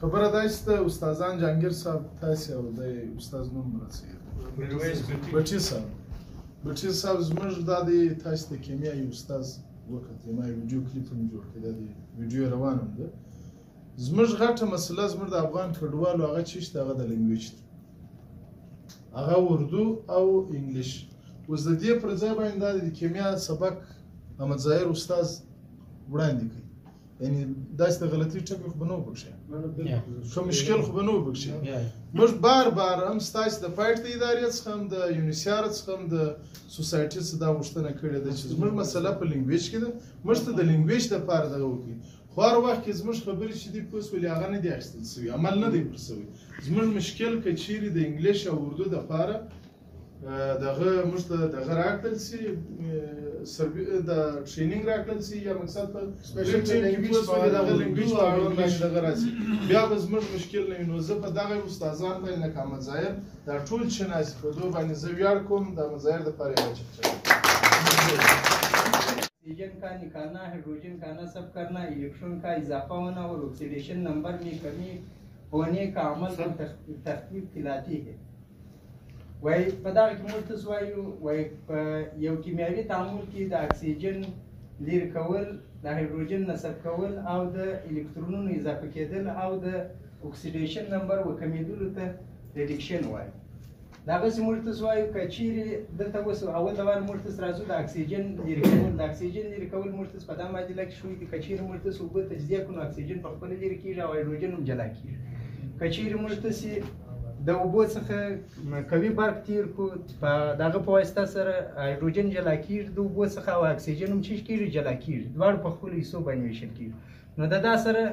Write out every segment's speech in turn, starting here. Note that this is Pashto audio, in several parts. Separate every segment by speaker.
Speaker 1: خبره دا چې د استادان جهانګیر صاحب تاسې او د استاد نوم رسېږي بټي صاحب زموږ دا د تاسې د کیمیا یو استاد وکړ ما یو ویډیو کلیپ هم جوړ کړی دا د ویډیو روان هم ده زموږ غټه مسله زموږ د افغان کډوالو هغه چې شته هغه د لنګویج دی هغه اردو او انګلیش اوس د دې پر ځای باندې دا د کیمیا سبق احمد ظاهر استاد وړاندې کوي یعنی داسې د غلطي ټکي خو به نه وبخښي ښه مشکل خو به نه وبخښي موږ بار بار هم ستاسې د پایټ د ادارې څخه هم د یونیسیار څخه هم د سوسایټي څخه دا غوښتنه کړې ده چې زموږ مسله په لنګویج کې ده موږ ته د لنګویج دپاره دغه وکړي خو هر وخت کې زموږ خبرې چې دي پوس ولې هغه نه دي اخیستل سوي عمل نه دی پر سوی زموږ مشکل که چیرې د انګلیش او اردو دپاره دغه موږ ته دغه راکړل سي د ټریننګ راکړل سي یا مقصد په سپیشل ټریننګ په دغه لنګویج په اړه باندې دغه راځي بیا به زموږ مشکل نه وي نو زه په دغه استادان باندې لکه احمد ظاهر دا ټول چې ناست په دوی باندې زه ویاړ کوم د احمد ظاهر دپاره یې
Speaker 2: ऑक्सीजन का निकालना हाइड्रोजन का नस्ब करना इलेक्ट्रॉन का इजाफा होना और ऑक्सीडेशन नंबर में कमी होने का अमल को तखफीफ खिलाती है वही पता कि मुर्तस वायु वही यो कीमियावी तामुल की द ऑक्सीजन लिर कवल द हाइड्रोजन नस्ब कवल او د الکترونونو اضافه کېدل او د ऑक्सीडेशन نمبر وکمیدل ته ریډکشن وایي دغه مرتس وایو کچيري دلته وس اول دوار مرتس راځو د اکسیجن لري کول مرتس په دامه دي لکه شوې د کچيري مرتس او په تجزیه کنو اکسیجن په خپل لري کیږي او هایدروجن هم جلا کیږي کچيري مرتس د اوبو څخه کوي برق تیر کو په دغه په واسطه سره هایدروجن جلا کیږي د اوبو څخه او اکسیجن هم چی کیږي جلا کیږي دوړ په خپل حصو باندې ویشل کیږي نو دا سره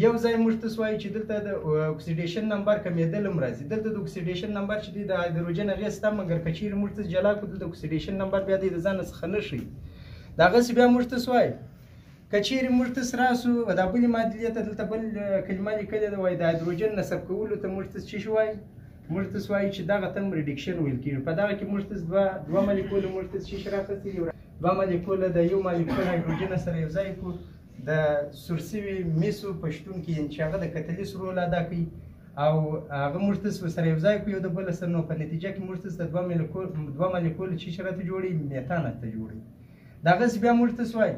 Speaker 2: یو ځای مرتس وایي چې دلته د اکسیډیشن نمبر کمیدل هم راځي دلته د اکسیډیشن نمبر چې دی د هایدروجن هغې سته مګر که چیرې مرتس جلا کړو دلته اکسیډیشن نمبر بیا دی د ځانه څخه نه ښیي د هغسې بیا مرتس وایي که چیرې مرتس راسو دا بلې معادلې ته دلته بل کلمه لیکلې ده وایي د هایدروجن نصب کولو ته مرتس څه شي وایي مرتس وایي چې دغه ته هم ریډکشن ویل کېږي په دغه کې مرتس دوه مالیکوله مرتس څه شي راخیستي دي دوه مالیکوله د یو مالیکول هایدروجن سره یو ځای کړو د سورسوي میسو په شتون کې چې هغه د کتلیس رول ادا کوي او هغه مرتس سره یو ځای کوي یو د بل سره نو په نتیجه کې مرتس د دوه مالیکول چې شرط جوړي میتان ته جوړي دغه بیا مرتس وای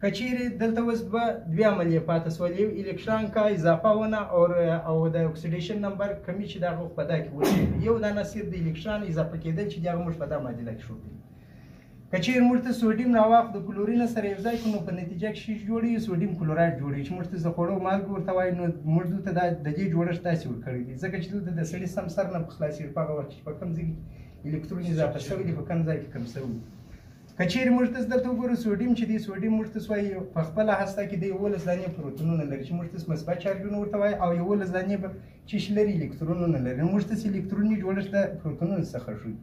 Speaker 2: کچيري دلته وس دوه عملیه پاتې سول یو الکترون کا اضافه ونه او د اکسیډیشن نمبر کمی چې دغه په دا کې وایي یو د نصیر د الکترون اضافه کېدل چې دغه مش په دا معادله کې شو کچیر مرتس سوډیم راواخ د کلورین سره یو ځای کړو په نتیجه کې شي جوړي سوډیم کلورایډ جوړي چې مرتس د خوړو مالګه ورته وایي نو موږ دلته د دې جوړښت داسې ورکړی دی ځکه چې دلته د سړي سم سر نه په خلاصېږي په هغه وخت چې په کوم ځای کې الکترون اضافه شوی دی په کوم ځای کې کم شوی کچیر مرتس دلته وګورو سوډیم چې دی سوډیم مرتس وایي په خپله هسته کې د 11 دانې پروتونونه لري چې مرتس مثبت چارجونه ورته وایي او 11 دانې به چې لري الکترونونه لري مرتس الکتروني جوړښت د پروتونونو څخه شوی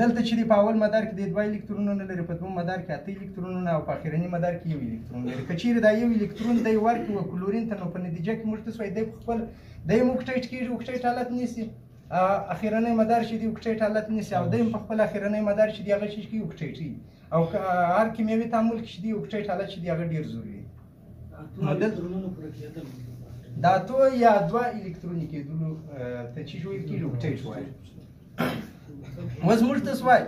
Speaker 2: دلته چې په اول مدار کې د دوه الکترونونه لري په دوم مدار کې 8 الکترونونه او په اخرنی مدار کې یو الکترون لري کچیر دا یو الکترون د ورکو کلورین ته نو په نتیجه کې مرتس وای د خپل د اوکټایډ کې اوکټایډ حالت نیسي اخرنی مدار چې دی اوکټایډ حالت نیسي او د په خپل اخرنی مدار چې دی هغه شي کې اوکټایډ او هر کیمیاوي تعامل کې دی اوکټایډ حالت چې دی هغه ډیر ضروري دا تو یا دوه الکترونیک کېدلو ته چې جوړ کیږي اوکټایډ وایي وز مرتس وای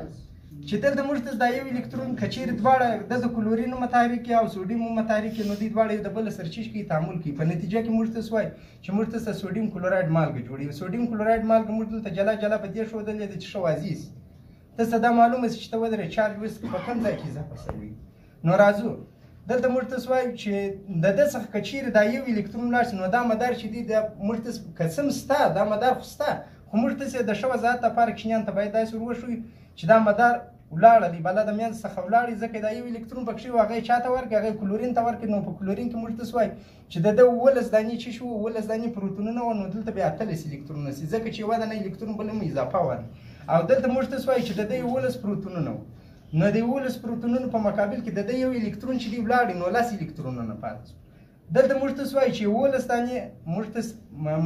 Speaker 2: چې دلته مرتس دا یو الکترون کچیر دواړه د کلورین متحرک او سوډیم متحرک نو دي دواړه د بل سره چیش کې تعامل کوي په نتیجه کې مرتس وای چې مرتس سوډیم کلورایډ مالګه جوړي سوډیم کلورایډ مالګه مرتس ته جلا په دې شو دلې چې شو عزیز ته صدا معلومه چې ته ودرې چارج وس په کوم ځای کې اضافه شوی نو راځو دلته مرتس وای چې د څخه کچیر دا یو الکترون لاړ نو دا مدار چې دی د مرتس قسم ستا دا مدار خسته خو مرتس د شو ذات لپاره کښینان ته باید داسې وروښوي چې دا مدار ولاړه دی بله د منځ څخه ولاړې ځکه دا یو الکترون پکښې و هغه چاته ورکړي هغه کلورین ته ورکړي نو په کلورین کې مرتس وایي چې د ده 11 دانې چې شو 11 دانې پروتونونه وه نو دلته بیا 18 الکترونونه سي ځکه چې یوه دانه الکترون بل هم اضافه وه او دلته مرتس وایي چې د ده 11 پروتونونه وو نو د 11 پروتونونو په مقابل کې د ده یو الکترون چې دی ولاړې نو 10 الکترونونه پاتې دلته مرتس وایي چې 11 دانې مرتس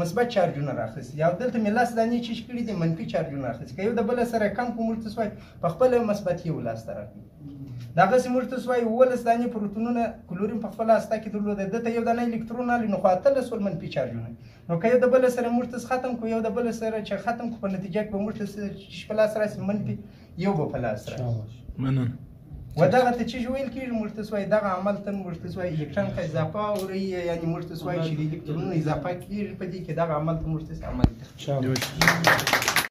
Speaker 2: مثبت چارجونه راخیستي او دلته مې 10 دانې چې کړي دي منفي چارجونه راخیستي که یو د بل سره کم کو مرتس وایي په خپله مثبت یو لاسته راکړي دغسې موږ ته وایي 11 دانې پروتونونه کلورین په خپله هسته کې درلوده ده ته یو دانه الکترون الي نو خو 18 ول منفي چارجونه نو که یو د بل سره موږ ته ختم کړو یو د بل سره چې ختم کړو په نتیجه کې به موږ ته په لاس راسي منفي یو به په لاس راسي
Speaker 1: مننه
Speaker 2: و دغه ته چې ویل کېږي موږ ته وایي دغه عمل ته موږ ته وایي الکترون که اضافه اوري یعنې موږ ته وایي چې د الکترونونو اضافه کېږي په دې کې دغه عمل ته موږ ته عمل